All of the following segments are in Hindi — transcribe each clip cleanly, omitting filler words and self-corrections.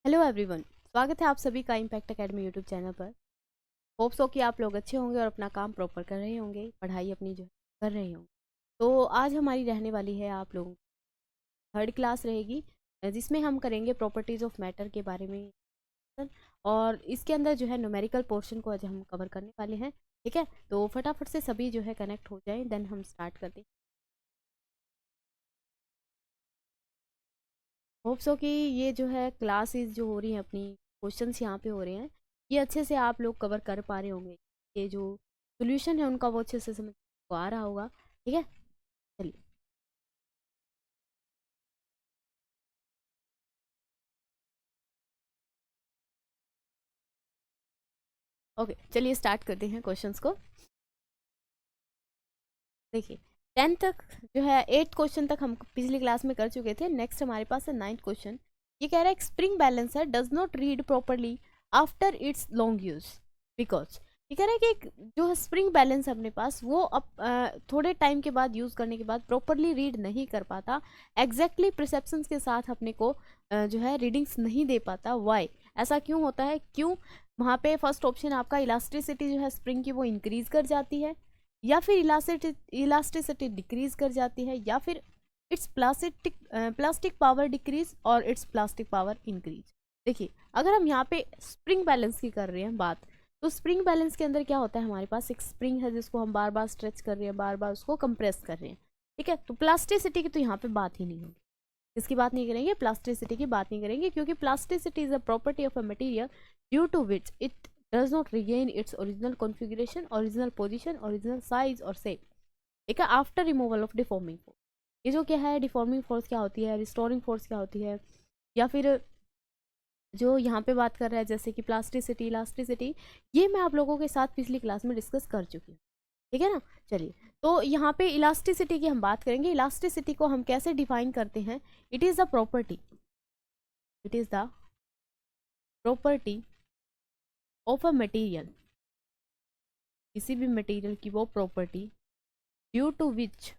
हेलो एवरीवन, स्वागत है आप सभी का इम्पैक्ट एकेडमी यूट्यूब चैनल पर। होप सो कि आप लोग अच्छे होंगे और अपना काम प्रॉपर कर रहे होंगे, पढ़ाई अपनी जो कर रहे होंगे। तो आज हमारी रहने वाली है आप लोगों थर्ड क्लास रहेगी, जिसमें हम करेंगे प्रॉपर्टीज़ ऑफ मैटर के बारे में। और इसके अंदर जो है न्यूमेरिकल पोर्शन को आज हम कवर करने वाले हैं। ठीक है, तो फटाफट से सभी जो है कनेक्ट हो जाएं, देन हम स्टार्ट करते हैं। होप सो कि ये जो है क्लासेस जो हो रही हैं अपनी, क्वेश्चंस यहाँ पे हो रहे हैं, ये अच्छे से आप लोग कवर कर पा रहे होंगे। ये जो सोल्यूशन है उनका वो अच्छे से समझ को आ रहा होगा। ठीक है, चलिए। ओके, चलिए स्टार्ट करते हैं क्वेश्चंस को। देखिए, 10 तक जो है 8 क्वेश्चन तक हम पिछली क्लास में कर चुके थे। नेक्स्ट हमारे पास है 9th क्वेश्चन। ये कह रहा है spring balancer does not read properly after it's long use because. ये कह रहा है कि जो है स्प्रिंग बैलेंस अपने पास वो अब थोड़े टाइम के बाद यूज़ करने के बाद प्रॉपरली रीड नहीं कर पाता, एग्जैक्टली परसेप्शंस के साथ अपने को जो है रीडिंग्स नहीं दे पाता। वाई, ऐसा क्यों होता है? क्यों? वहाँ पे फर्स्ट ऑप्शन आपका इलास्टिसिटी जो है स्प्रिंग की वो इंक्रीज कर जाती है, या फिर इलास्टिसिटी डिक्रीज कर जाती है, या फिर इट्स प्लास्टिक पावर डिक्रीज और इट्स प्लास्टिक पावर इंक्रीज। देखिए, अगर हम यहाँ पे स्प्रिंग बैलेंस की कर रहे हैं बात, तो स्प्रिंग बैलेंस के अंदर क्या होता है? हमारे पास एक स्प्रिंग है जिसको हम बार बार स्ट्रेच कर रहे हैं, बार बार उसको कंप्रेस कर रहे हैं। ठीक है, तो प्लास्टिसिटी की तो यहाँ पे बात ही नहीं होगी। इसकी बात नहीं करेंगे, प्लास्टिसिटी की बात नहीं करेंगे, क्योंकि plasticity is a property of a material due to which it does not regain its original configuration, original position, original size और shape। ठीक है, after removal of deforming force. ये जो क्या है, डिफॉर्मिंग फोर्स क्या होती है, रिस्टोरिंग फोर्स क्या होती है, या फिर जो यहाँ पे बात कर रहा है जैसे कि प्लास्टिसिटी, इलास्टिसिटी, ये मैं आप लोगों के साथ पिछली क्लास में डिस्कस कर चुकी हूँ। ठीक है ना। चलिए, तो यहाँ पे इलास्टिसिटी की हम बात करेंगे। इलास्टिसिटी को हम कैसे डिफाइन करते हैं? It is the property, it is the property of a material, किसी भी मटेरियल की वो property due to which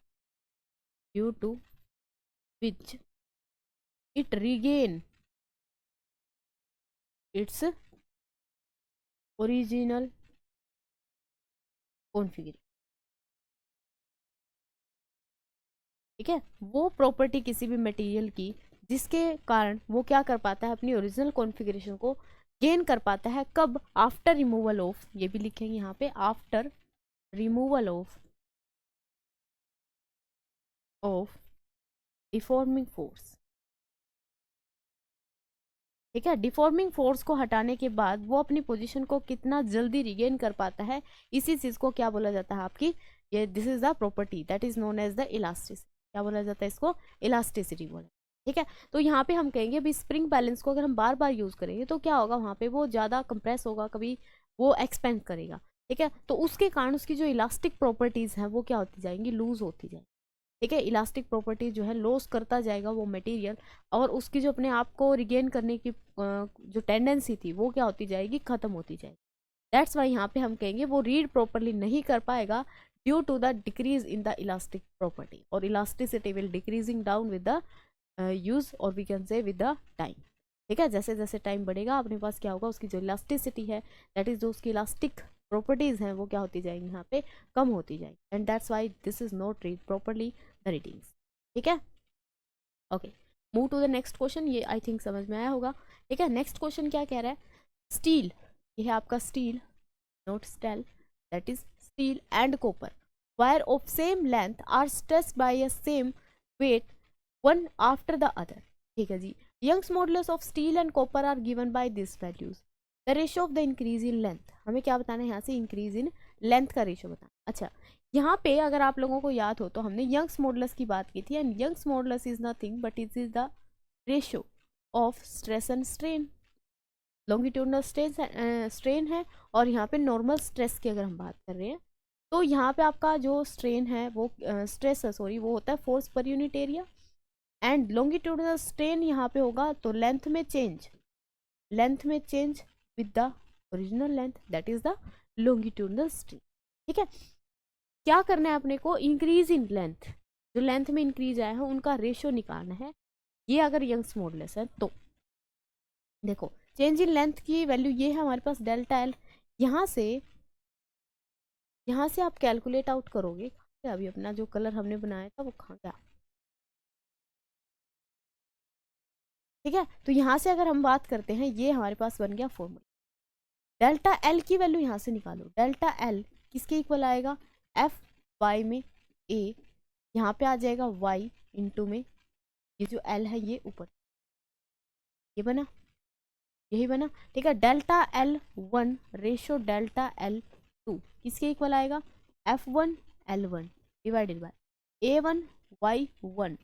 it regain its original configuration। ठीक है, वो प्रॉपर्टी किसी भी मटेरियल की जिसके कारण वो क्या कर पाता है, अपनी ओरिजिनल कॉन्फ़िगरेशन को गेन कर पाता है। कब? आफ्टर रिमूवल ऑफ, ये भी लिखेंगे यहाँ पे, after removal of deforming force. ठीक है, डिफॉर्मिंग फोर्स को हटाने के बाद वो अपनी पोजीशन को कितना जल्दी रिगेन कर पाता है, इसी चीज को क्या बोला जाता है आपकी, ये this is the property that is known as the elasticity. क्या बोला जाता है इसको? इलास्टिसिटी बोला। ठीक है, तो यहाँ पे हम कहेंगे भी स्प्रिंग बैलेंस को अगर हम बार बार यूज करेंगे तो क्या होगा, वहाँ पे वो ज़्यादा कंप्रेस होगा, कभी वो एक्सपेंड करेगा। ठीक है, तो उसके कारण उसकी जो इलास्टिक प्रॉपर्टीज हैं वो क्या होती जाएंगी, लूज होती जाएंगी। ठीक है, इलास्टिक प्रॉपर्टी जो है लॉस करता जाएगा वो मटेरियल, और उसकी जो अपने आप को रिगेन करने की जो टेंडेंसी थी वो क्या होती जाएगी, खत्म होती जाएगी। दैट्स वाई यहाँ पे हम कहेंगे वो रीड प्रॉपरली नहीं कर पाएगा due to the decrease in the elastic property, और elasticity will decreasing down with the use, और we can say with the time. ठीक है, जैसे जैसे टाइम बढ़ेगा अपने पास क्या होगा, उसकी जो इलास्टिसिटी है, दैट इज जो उसकी इलास्टिक प्रॉपर्टीज हैं वो क्या होती जाएंगी, यहाँ पे कम होती जाएगी। And that's why this is not read properly the readings. ठीक है, okay, move to the next question. ये आई थिंक समझ में आया होगा। ठीक है, नेक्स्ट क्वेश्चन क्या कह रहा है? स्टील, ये है आपका steel, not stell, that is steel and copper wire of same length are stressed by a same weight one after the other. ठीक है जी, Young's modulus of steel and copper are given by this values. The ratio of the increase in length, हमें क्या बताना है यहाँ से, इंक्रीज इन लेंथ का रेशियो बताना। अच्छा, यहाँ पे अगर आप लोगों को याद हो तो हमने यंग्स मॉडुलस की बात की थी, and Young's modulus is nothing but it is the ratio of stress and strain. Longitudinal strain है, और यहाँ पे नॉर्मल स्ट्रेस की अगर हम बात कर रहे हैं, तो यहाँ पे आपका जो स्ट्रेन है वो स्ट्रेस सॉरी वो होता है force per unit area, and longitudinal strain यहाँ पे होगा तो लेंथ में change with the original length, that is the longitudinal strain. ठीक है, क्या करना है अपने को, इंक्रीज इन लेंथ, जो लेंथ में इंक्रीज आया है उनका रेशियो निकालना है। ये अगर यंग्स मॉडुलस है तो देखो चेंज इन लेंथ की वैल्यू ये है हमारे पास डेल्टा एल। यहाँ से आप कैलकुलेट आउट करोगे। अभी अपना जो कलर हमने बनाया था वो कहाँ गया, ठीक है। तो यहाँ से अगर हम बात करते हैं, ये हमारे पास बन गया फॉर्मूला। डेल्टा एल की वैल्यू यहाँ से निकालो। डेल्टा एल किसके इक्वल आएगा, एफ वाई में ए, यहाँ पे आ जाएगा वाई इंटू में ये जो एल है ये ऊपर, ये बना, यही बना, ठीक है। Delta L one ratio delta L two किसके इक्वल आएगा, F one L one divided by A one Y one,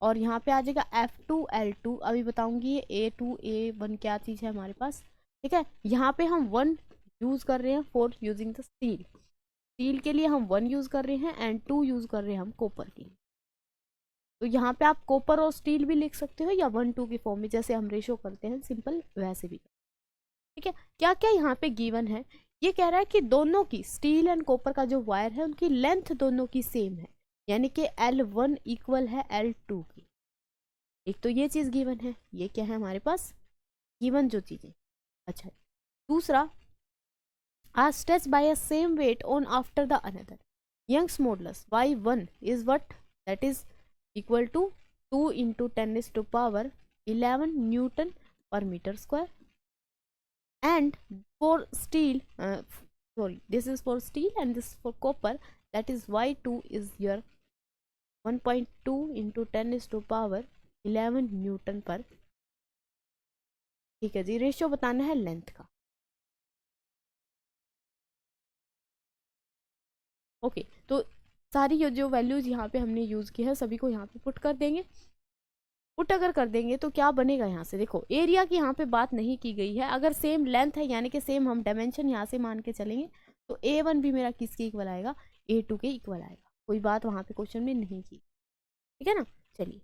और यहाँ पे आ जाएगा F2L2। अभी बताऊंगी ये A2 A1 क्या चीज़ है हमारे पास, ठीक है। यहाँ पे हम 1 यूज़ कर रहे हैं for using the steel, steel के लिए हम 1 यूज़ कर रहे हैं एंड 2 यूज़ कर रहे हैं हम कॉपर के लिए। तो यहाँ पे आप कॉपर और स्टील भी लिख सकते हो या 1:2 की फॉर्म में, जैसे हम रेशो करते हैं सिंपल वैसे भी, ठीक है। क्या क्या यहाँ पे गिवन है, ये कह रहा है कि दोनों की स्टील एंड कॉपर का जो वायर है उनकी लेंथ दोनों की सेम है, यानी कि L1 इक्वल है L2 की। एक तो ये चीज गिवन है, ये क्या है हमारे पास गिवन जो चीजें। अच्छा, दूसरा are stretch by a same weight on after the another, Young's modulus y1 is what, that is equal to 2 × 10⁻11 newton per metre square, and for steel sorry, this is for steel and this is for copper, that is y2 is your 1.2 × 10⁻11 newton पर, ठीक है जी। रेशियो बताना है लेंथ का, ओके। तो सारी ये जो वैल्यूज यहाँ पे हमने यूज की है सभी को यहाँ पे पुट कर देंगे। पुट अगर कर देंगे तो क्या बनेगा, यहाँ से देखो एरिया की यहाँ पे बात नहीं की गई है, अगर सेम लेंथ है यानी कि सेम हम डायमेंशन यहाँ से मान के चलेंगे तो A1 भी मेरा किसके इक्वल आएगा, A2 के इक्वल आएगा, कोई बात वहाँ पे क्वेश्चन में नहीं की, ठीक है ना। चलिए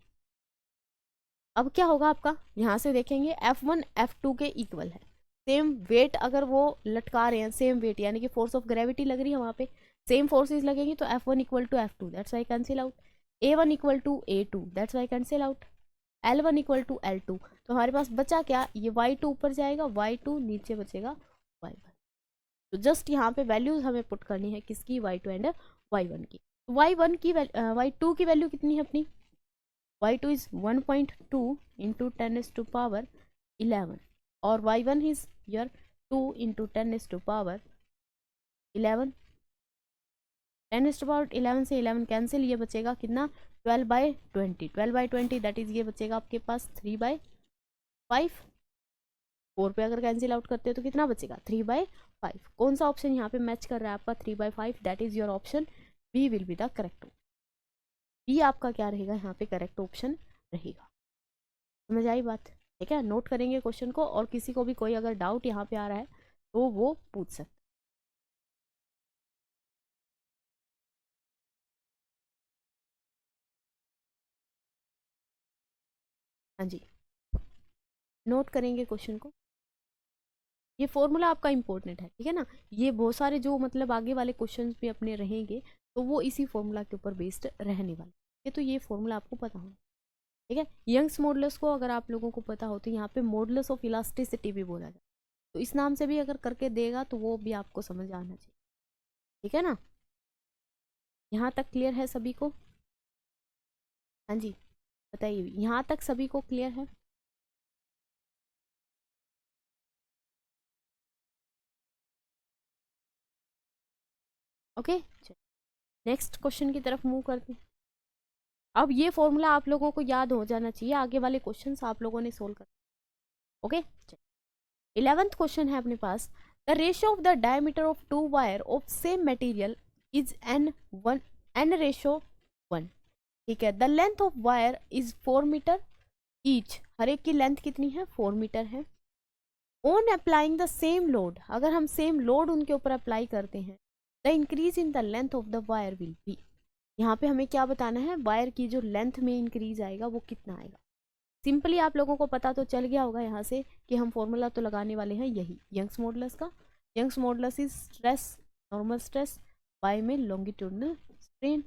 अब क्या होगा आपका, यहाँ से देखेंगे F1 F2 के इक्वल है, सेम वेट अगर वो लटका रहे हैं, सेम वेट यानी कि फोर्स ऑफ ग्रेविटी लग रही है वहाँ पे, सेम फोर्सेज लगेंगी तो F1 equal to F2 that's why cancel out, A1 equal to A2 that's why cancel out, L1 equal to L2। तो हमारे पास बचा क्या, ये Y2 ऊपर जाएगा, Y2 नीचे बचेगा Y1। तो जस्ट यहाँ पे वैल्यूज हमें पुट करनी है किसकी, Y2 एंड Y1 की। Y1 की Y2 की वैल्यू कितनी है अपनी, y2 is 1.2 into 10⁻11 और y1 is your 2 into 10⁻11, 10⁻11 से 11 कैंसिल, ये बचेगा कितना 12/20, 12/20 दैट इज ये बचेगा आपके पास 3/5, 4 पे अगर कैंसिल आउट करते हो तो कितना बचेगा 3/5। कौन सा ऑप्शन यहाँ पे मैच कर रहा है आपका 3/5, that is your option B will be the correct, B आपका क्या रहेगा यहाँ पे करेक्ट ऑप्शन रहेगा। समझ आई बात, ठीक है। नोट करेंगे क्वेश्चन को, और किसी को भी कोई अगर डाउट यहाँ पे आ रहा है तो वो पूछ सकते। हाँ जी, नोट करेंगे क्वेश्चन को, ये फॉर्मूला आपका इंपॉर्टेंट है, ठीक है ना। ये बहुत सारे जो मतलब आगे वाले क्वेश्चंस भी अपने रहेंगे तो वो इसी फॉर्मूला के ऊपर बेस्ड रहने वाले, ये तो ये फॉर्मूला आपको पता होना, ठीक है। यंग्स मॉडुलस को अगर आप लोगों को पता हो तो यहाँ पे मॉडुलस ऑफ इलास्टिसिटी भी बोला जाता है, तो इस नाम से भी अगर करके देगा तो वो भी आपको समझ आना चाहिए, ठीक है ना। यहाँ तक क्लियर है सभी को, हाँ जी बताइए, यहाँ तक सभी को क्लियर है, ओके। नेक्स्ट क्वेश्चन की तरफ मूव करते हैं। अब ये फॉर्मूला आप लोगों को याद हो जाना चाहिए, आगे वाले क्वेश्चंस आप लोगों ने सोल्व कर, ओके। 11th क्वेश्चन है अपने पास, the ratio of the diameter of two wire of same material is n ratio 1, ठीक है। The length of wire is 4 metre each, हर एक की लेंथ कितनी है 4 मीटर है। On applying the same load, अगर हम सेम लोड उनके ऊपर अप्लाई करते हैं, the increase in the length of the wire will be, यहाँ पे हमें क्या बताना है, वायर की जो लेंथ में इंक्रीज आएगा वो कितना आएगा। सिंपली आप लोगों को पता तो चल गया होगा यहाँ से कि हम फॉर्मूला तो लगाने वाले हैं यही यंग्स मॉडुलस का। Young's modulus is stress, normal stress by में लॉन्गिट्यूडनल स्ट्रेन।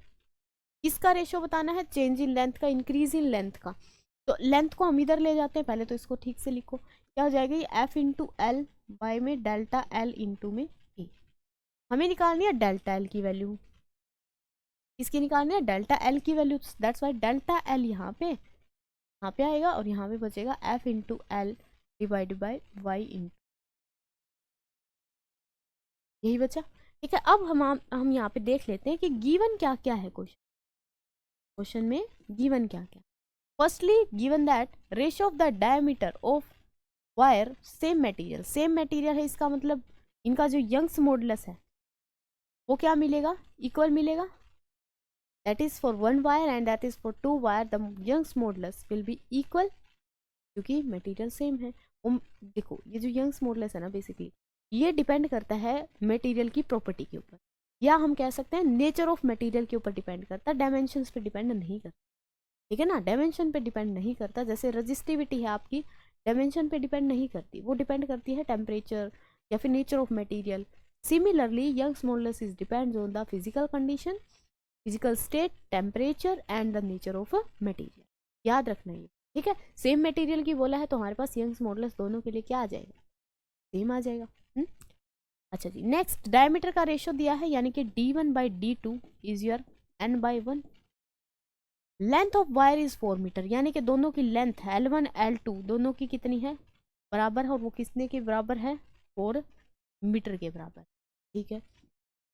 किसका रेशियो बताना है, चेंज इन लेंथ का, इंक्रीज इन लेंथ का। तो लेंथ को हम इधर ले जाते हैं, पहले तो इसको ठीक से लिखो, क्या हो जाएगा ये एफ इंटू एल बाई में डेल्टा एल इंटू में ए। हमें निकालनी है डेल्टा एल की वैल्यू, इसकी निकालनी है डेल्टा एल की value, that's why delta L यहाँ पे आएगा और यहाँ पे बचेगा F into L divided by Y into, यही बचा। ठीक है, अब हम यहाँ पे देख लेते हैं कि गिवन क्या क्या है क्वेश्चन में गिवन क्या क्या। Firstly given that ratio of the diameter of wire same material है, इसका मतलब इनका जो यंग्स मॉडुलस है वो क्या मिलेगा, इक्वल मिलेगा। That is for one wire and that is for two wire the Young's modulus will be equal, क्योंकि मटेरियल सेम है। देखो ये जो यंग्स मॉडुलस है ना, बेसिकली ये डिपेंड करता है मटेरियल की प्रॉपर्टी के ऊपर, या हम कह सकते हैं नेचर ऑफ मटेरियल के ऊपर डिपेंड करता है, डायमेंशंस पे डिपेंड नहीं करता। ठीक है ना, डायमेंशन पे डिपेंड नहीं करता। जैसे रजिस्टिविटी है आपकी, डायमेंशन पे डिपेंड नहीं करती, वो डिपेंड करती है टेम्परेचर या फिर nature of material. Similarly Young's modulus is depends on the physical condition, physical state, temperature and the nature of material. याद रखना ये, ठीक है। सेम मटेरियल की बोला है तो हमारे पास यंग्स मॉडुलस दोनों के लिए क्या आ जाएगा, सेम आ जाएगा। अच्छा जी, नेक्स्ट डायमीटर का रेशियो दिया है, यानी कि d1 by d2 is your n/1। Length of wire is 4 metre, यानी कि दोनों की लेंथ L1 L2 दोनों की कितनी है, बराबर है, और वो कितने के बराबर है, 4 मीटर के बराबर। ठीक है,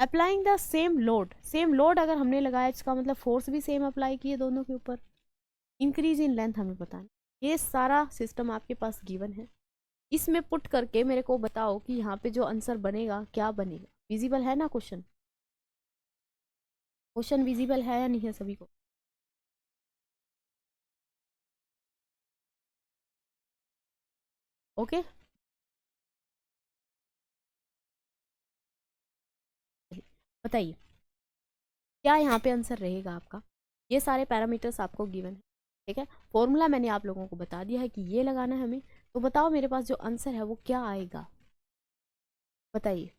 अप्लाइंग द सेम लोड अगर हमने लगाया इसका मतलब फोर्स भी सेम अप्लाई किए दोनों के ऊपर। इंक्रीज इन लेंथ हमें बताना, ये सारा सिस्टम आपके पास गिवन है। इसमें पुट करके मेरे को बताओ कि यहाँ पे जो आंसर बनेगा क्या बनेगा। विजिबल है ना क्वेश्चन विजिबल है या नहीं है सभी को। ओके, बताइए क्या यहाँ पे आंसर रहेगा आपका। ये सारे पैरामीटर्स आपको गिवन है, ठीक है। फॉर्मूला मैंने आप लोगों को बता दिया है कि ये लगाना है हमें, तो बताओ मेरे पास जो आंसर है वो क्या आएगा, बताइए।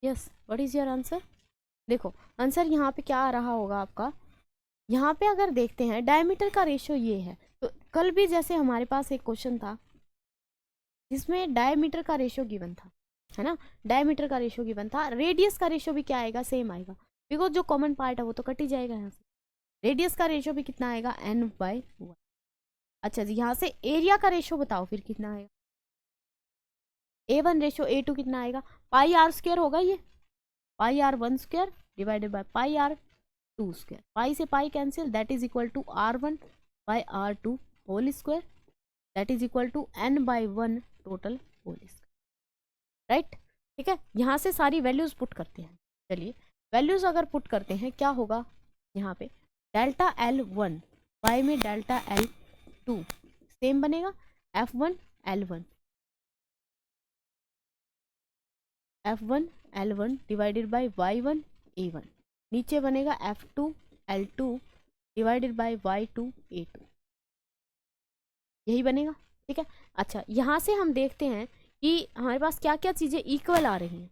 Yes, what is your answer. देखो आंसर यहाँ पे क्या आ रहा होगा आपका, यहाँ पे अगर देखते हैं डायमीटर का रेशियो ये है, तो कल भी जैसे हमारे पास एक क्वेश्चन था जिसमें डायमीटर का रेशियो गिवन था, है ना, डायमीटर का रेशियो गिवन था, रेडियस का रेशियो भी क्या आएगा, सेम आएगा, बिकॉज जो कॉमन पार्ट है वो तो कट ही जाएगा यहाँ से। रेडियस का रेशियो भी कितना आएगा, n/1। अच्छा जी, यहाँ से एरिया का रेशियो बताओ फिर कितना आएगा, A1 रेशियो A2 कितना आएगा, पाई आर स्क्वायर होगा ये, pi r1 square divided by pi r2 square, pi से pi cancel, that is equal to r1 by r2 whole square, that is equal to n/1 total whole square, right. ठीक है, यहाँ से सारी वैल्यूज पुट करते हैं। चलिए वैल्यूज अगर पुट करते हैं क्या होगा, यहाँ पे डेल्टा L1 बाई में डेल्टा L2 सेम बनेगा, F1 L1 divided by y1 A1, नीचे बनेगा F2 L2 divided by y2 A2, यही बनेगा। ठीक है, अच्छा यहाँ से हम देखते हैं कि हमारे पास क्या क्या चीज़ें इक्वल आ रही हैं,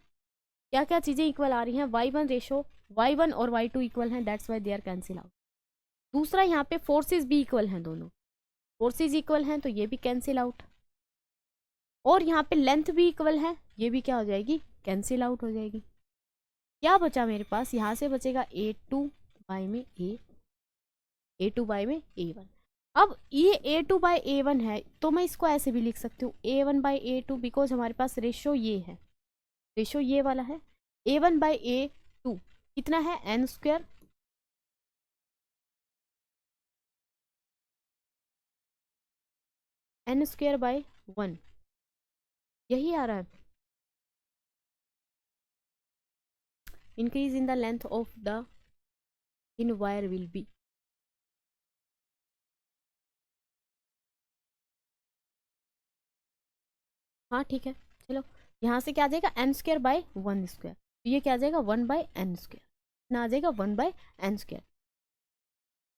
क्या क्या चीज़ें इक्वल आ रही हैं, y1 रेशो y1 और y2 इक्वल हैं, that's why they are cancel out. दूसरा यहाँ पे फोर्सेस भी इक्वल हैं, दोनों फोर्सेस इक्वल हैं तो ये भी कैंसिल आउट, और यहाँ पे लेंथ भी इक्वल है, ये भी क्या हो जाएगी, कैंसिल आउट हो जाएगी। क्या बचा मेरे पास, यहाँ से बचेगा A2 बाई में A1। अब ये A2 बाई A1 है तो मैं इसको ऐसे भी लिख सकती हूँ A1 बाई A2, बिकॉज हमारे पास रेशो ये है, रेशो ये वाला है। A1 बाई A2 कितना है, n स्क्वायर, n² बाई 1, यही आ रहा है। Increase in the length of the in wire will B? हाँ ठीक है, चलो यहाँ से क्या आ जाएगा, एन स्क्वायर बाय 1 स्क्वायर, तो ये क्या आ जाएगा 1/n², ना आ जाएगा 1/n²।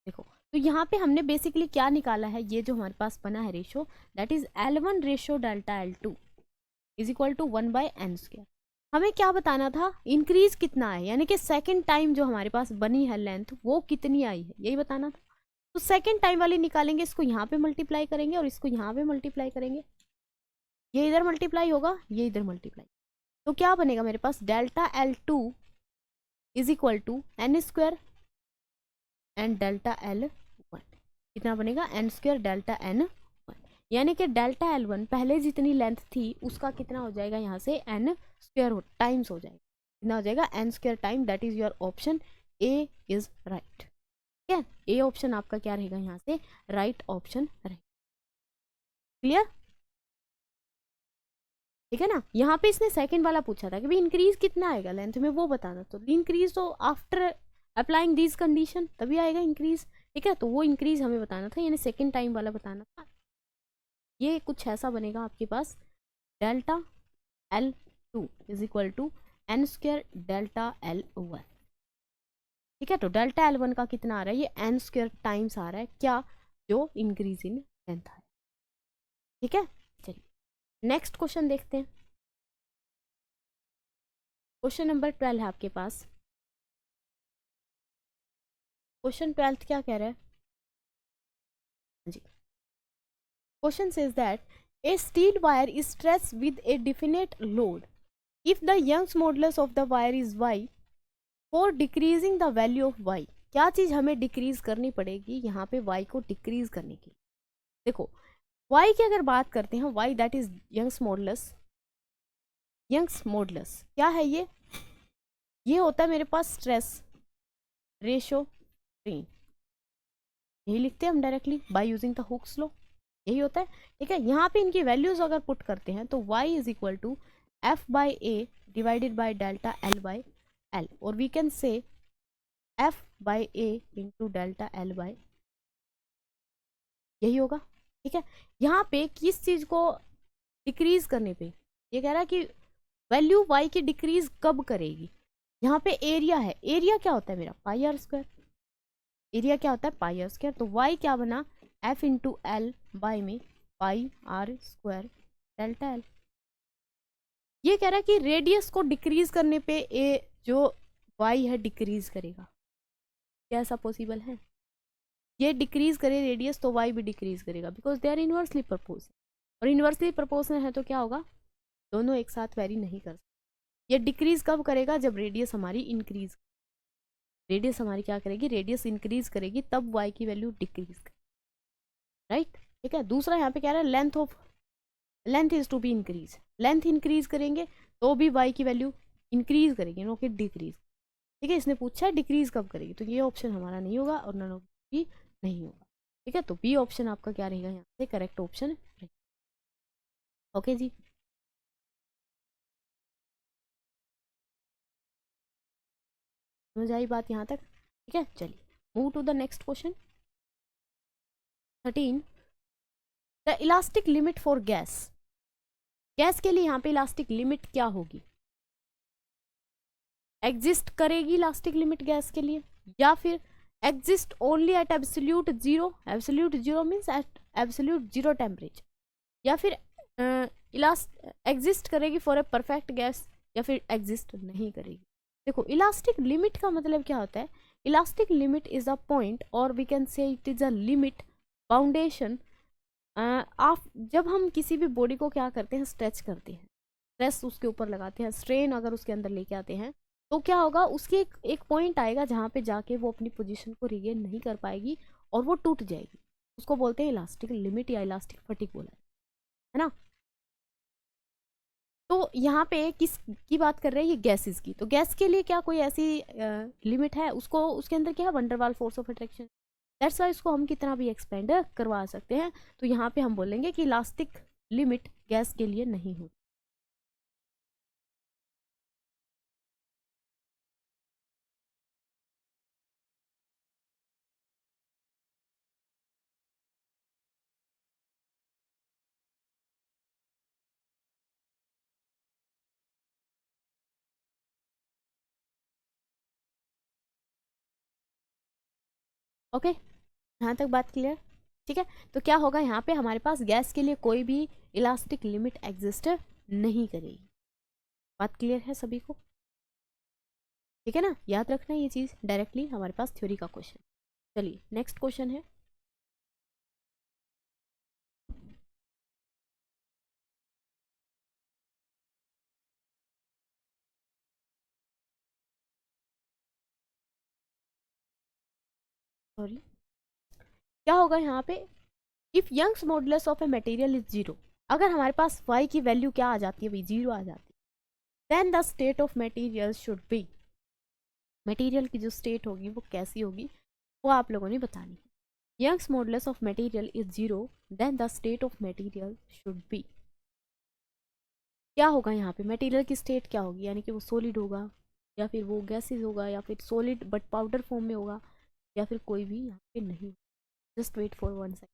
देखो तो यहाँ पे हमने बेसिकली क्या निकाला है, ये जो हमारे पास बना है ratio, that is L1 ratio delta L2 is equal to 1/n²। हमें क्या बताना था, इंक्रीज कितना है, यानी कि सेकेंड टाइम जो हमारे पास बनी है लेंथ वो कितनी आई है, यही बताना था। तो सेकेंड टाइम वाली निकालेंगे, इसको यहाँ पे मल्टीप्लाई करेंगे और इसको यहाँ पे मल्टीप्लाई करेंगे, ये इधर मल्टीप्लाई होगा, ये इधर मल्टीप्लाई, तो क्या बनेगा मेरे पास, delta L2 is equal to n² and delta L1, कितना बनेगा, n² डेल्टा n1, यानी कि डेल्टा L1 पहले जितनी लेंथ थी उसका कितना हो जाएगा, यहाँ से n² टाइम्स हो जाएगा, कितना हो जाएगा, n² time, that is your option A is right. ठीक है, ए ऑप्शन आपका क्या रहेगा, यहाँ से राइट ऑप्शन रहेगा। क्लियर, ठीक है ना। यहाँ पे इसने सेकंड वाला पूछा था कि भाई इंक्रीज कितना आएगा लेंथ में, वो बताना, तो इंक्रीज तो आफ्टर अप्लाइंग दिस कंडीशन तभी आएगा इंक्रीज। ठीक है, तो वो इंक्रीज हमें बताना था, यानी सेकंड टाइम वाला बताना था। ये कुछ ऐसा बनेगा आपके पास, delta L2 is equal to n² delta L1। ठीक है, तो डेल्टा L1 का कितना आ रहा है, ये n² टाइम्स आ रहा है क्या, जो इंक्रीज इन लेंथ है। ठीक है, चलिए नेक्स्ट क्वेश्चन देखते हैं। क्वेश्चन नंबर 12 है आपके पास। क्वेश्चन 12 क्या कह रहा है जी, question says that a steel wire is stretched with a definite load if the Young's modulus of the wire is y, for decreasing the value of y, क्या चीज हमें डिक्रीज करनी पड़ेगी यहाँ पे y को डिक्रीज करने की। देखो y की अगर बात करते हैं, y that is Young's modulus, Young's modulus क्या है, ये होता है मेरे पास स्ट्रेस रेशो स्ट्रेन, यही लिखते हैं हम directly by using the Hooke's law, यही होता है। ठीक है, यहाँ पे इनकी वैल्यूज अगर पुट करते हैं तो y is equal to F/A divided by delta L/L, और वी कैन से F/A इंटू डेल्टा L/, यही होगा। ठीक है, यहाँ पे किस चीज को डिक्रीज करने पे, ये कह रहा है कि वैल्यू y की डिक्रीज कब करेगी। यहाँ पे एरिया है, एरिया क्या होता है मेरा, πr², एरिया क्या होता है πr², तो y क्या बना, F इंटू L बाय में πr² डेल्टा L। ये कह रहा है कि रेडियस को डिक्रीज करने पे ए जो y है डिक्रीज करेगा, क्या ऐसा पॉसिबल है, ये डिक्रीज करे रेडियस तो y भी डिक्रीज करेगा, because they are inversely proportional, और इनवर्सली प्रोपोर्शनल है तो क्या होगा, दोनों एक साथ वेरी नहीं कर सकते। ये डिक्रीज कब करेगा, जब रेडियस हमारी इंक्रीज, रेडियस हमारी क्या करेगी, रेडियस इंक्रीज करेगी, तब y की वैल्यू डिक्रीज करेगी, राइट। ठीक है, दूसरा यहाँ पे क्या रहा है, length is to be increase, length increase करेंगे तो भी y की वैल्यू इंक्रीज करेगी, नो कि डिक्रीज। ठीक है, इसने पूछा है डिक्रीज कब करेगी, तो ये ऑप्शन हमारा नहीं होगा और नन ऑफ भी नहीं होगा। ठीक है, तो बी ऑप्शन आपका क्या रहेगा, यहाँ से करेक्ट ऑप्शन रहेगा। ओके जी, समझ आई बात यहाँ तक। ठीक है, चलिए move to the next question 13, the elastic limit for gas, gas के लिए यहाँ पे इलास्टिक लिमिट क्या होगी, एग्जिस्ट करेगी इलास्टिक लिमिट गैस के लिए, या फिर exist only at absolute zero, absolute zero means at absolute zero temperature, या फिर एग्जिस्ट करेगी फॉर ए परफेक्ट गैस, या फिर एग्जिस्ट नहीं करेगी। देखो इलास्टिक लिमिट का मतलब क्या होता है, elastic limit is a point और we can say it is a limit boundation, आप जब हम किसी भी बॉडी को क्या करते हैं, स्ट्रेच करते हैं, स्ट्रेस उसके ऊपर लगाते हैं, स्ट्रेन अगर उसके अंदर लेके आते हैं, तो क्या होगा, उसकी एक पॉइंट आएगा जहाँ पे जाके वो अपनी पोजीशन को रिगेन नहीं कर पाएगी और वो टूट जाएगी, उसको बोलते हैं इलास्टिक लिमिट या इलास्टिक फटीग बोला है ना। तो यहाँ पे किस की बात कर रहे हैं, ये गैसेस की, तो गैस के लिए क्या कोई ऐसी लिमिट है, उसको उसके अंदर क्या है, van der Waals force of attraction, that's why इसको हम कितना भी एक्सपेंड करवा सकते हैं। तो यहाँ पे हम बोलेंगे कि इलास्टिक लिमिट गैस के लिए नहीं होती। ओके, यहाँ तक बात क्लियर? ठीक है, तो क्या होगा यहाँ पे हमारे पास गैस के लिए कोई भी इलास्टिक लिमिट एग्जिस्ट नहीं करेगी। बात क्लियर है सभी को? ठीक है ना, याद रखना ये चीज़, डायरेक्टली हमारे पास थ्योरी का क्वेश्चन। चलिए नेक्स्ट क्वेश्चन है, सॉरी, क्या होगा यहाँ पे, if Young's modulus of a material is zero, अगर हमारे पास y की वैल्यू क्या आ जाती है भाई, जीरो आ जाती है, then the state of material should be, material की जो स्टेट होगी वो कैसी होगी वो आप लोगों ने बतानी है। Young's modulus of material is zero, then the state of material should be, क्या होगा यहाँ पे, मटेरियल की स्टेट क्या होगी, यानी कि वो सॉलिड होगा या फिर वो गैसेज होगा या फिर सॉलिड बट पाउडर फॉर्म में होगा या फिर कोई भी यहाँ पे नहीं। Just wait for 1 second.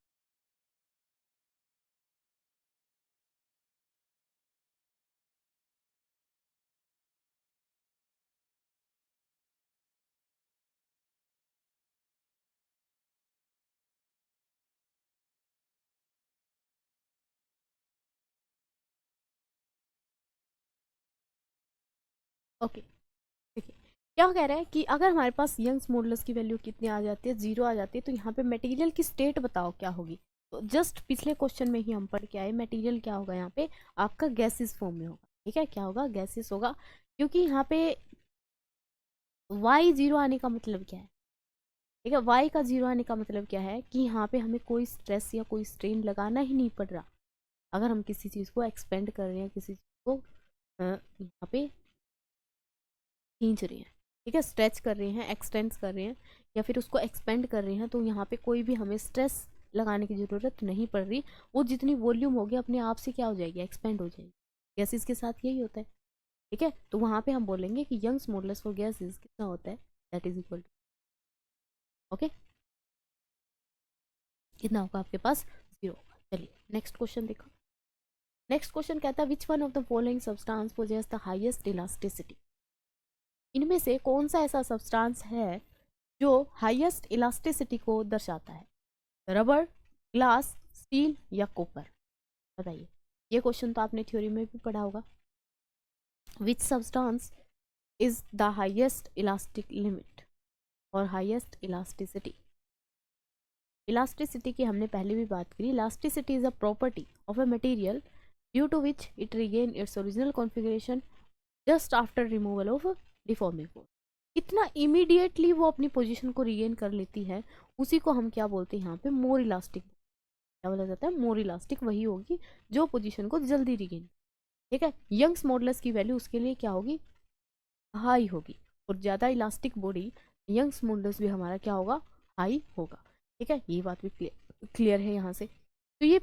Okay, देखिए क्या कह रहा है कि अगर हमारे पास यंग्स मॉडुलस की वैल्यू कितनी आ जाती है, जीरो आ जाती है, तो यहाँ पे मटेरियल की स्टेट बताओ क्या होगी। तो जस्ट पिछले क्वेश्चन में ही हम पढ़ के आए, मटेरियल क्या होगा यहाँ पे आपका गैसेस फॉर्म में होगा। ठीक है, क्या होगा, गैसेस होगा, क्योंकि यहाँ पे वाई जीरो आने का मतलब क्या है, ठीक है, वाई का जीरो आने का मतलब क्या है कि यहाँ पे हमें कोई स्ट्रेस या कोई स्ट्रेन लगाना ही नहीं पड़ रहा। अगर हम किसी चीज़ को एक्सपेंड कर रहे हैं, किसी चीज़ को यहाँ पे खींच रहे हैं, ठीक है, स्ट्रेच कर रहे हैं, एक्सटेंड कर रहे हैं या फिर उसको एक्सपेंड कर रहे हैं, तो यहाँ पे कोई भी हमें स्ट्रेस लगाने की ज़रूरत नहीं पड़ रही। वो जितनी वॉल्यूम होगी अपने आप से क्या हो जाएगी, एक्सपेंड हो जाएगी। गैसेस के साथ यही होता है। ठीक है, तो वहाँ पे हम बोलेंगे कि यंग्स मॉडुलस फॉर गैसेस कितना होता है, that is equal to, okay, कितना होगा आपके पास, जीरो होगा। चलिए नेक्स्ट क्वेश्चन देखो। नेक्स्ट क्वेश्चन कहता है which one of the following substance possess the highest elasticity, इनमें से कौन सा ऐसा सब्सटेंस है जो हाईएस्ट इलास्टिसिटी को दर्शाता है, रबर, ग्लास, स्टील या कॉपर, बताइए। ये क्वेश्चन तो आपने थ्योरी में भी पढ़ा होगा। Which substance is the highest elastic limit और हाईएस्ट इलास्टिसिटी। इलास्टिसिटी की हमने पहले भी बात करी। Elasticity is a property of a material due to which it regain its original configuration just after removal of deforming force. इतना इमीडिएटली वो अपनी पोजीशन को रिगेन कर लेती है, उसी को हम क्या बोलते हैं यहाँ पे, मोर इलास्टिक। क्या बोला जाता है, मोर इलास्टिक वही होगी जो पोजीशन को जल्दी रिगेन। ठीक है, यंग्स मॉडुलस की वैल्यू उसके लिए क्या होगी, हाई होगी, और ज़्यादा इलास्टिक बॉडी यंग्स मॉडुलस भी हमारा क्या होगा, हाई होगा। ठीक है, ये बात भी क्लियर है यहाँ से। तो ये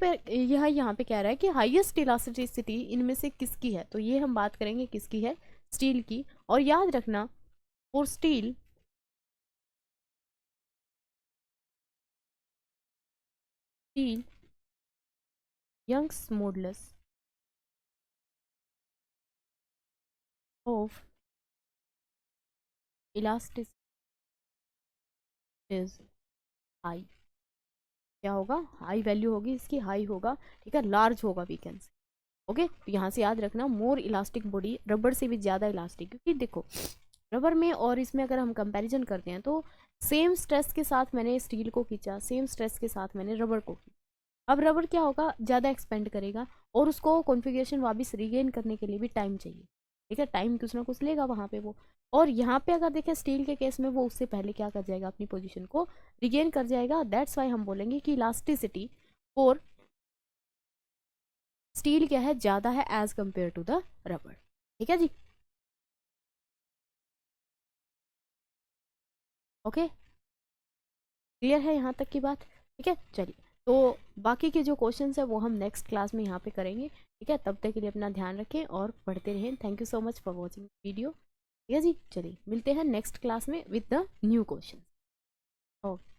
यहाँ पे कह रहा है कि हाईएस्ट इलास्टिसिटी इनमें से किसकी है, तो ये हम बात करेंगे किसकी है, स्टील की। और याद रखना for steel steel Young's modulus of elasticity is high. क्या होगा, हाई वैल्यू होगी इसकी, हाई होगा। ठीक है, लार्ज होगा वी कैन से। ओके, तो यहाँ से याद रखना मोर इलास्टिक बॉडी, रबर से भी ज़्यादा इलास्टिक, क्योंकि देखो रबर में और इसमें अगर हम कंपैरिजन करते हैं तो सेम स्ट्रेस के साथ मैंने स्टील को खींचा, सेम स्ट्रेस के साथ मैंने रबर को खींचा। अब रबर क्या होगा, ज़्यादा एक्सपेंड करेगा और उसको कॉन्फ़िगरेशन वापस रीगेन करने के लिए भी टाइम चाहिए। ठीक है, टाइम कुछ ना कुछ लेगा वहाँ पे वो। और यहाँ पे अगर देखें स्टील के केस में वो उससे पहले क्या कर जाएगा, अपनी पोजीशन को रिगेन कर जाएगा। दैट्स वाई हम बोलेंगे कि इलास्टिसिटी फॉर स्टील क्या है, ज़्यादा है as compare to the rubber. ठीक है जी, ओके, क्लियर है यहाँ तक की बात। ठीक है, चलिए तो बाकी के जो क्वेश्चंस है वो हम नेक्स्ट क्लास में यहाँ पे करेंगे। ठीक है, तब तक के लिए अपना ध्यान रखें और पढ़ते रहें। Thank you so much for watching video. ठीक है जी, चलिए मिलते हैं नेक्स्ट क्लास में with the new question. Okay.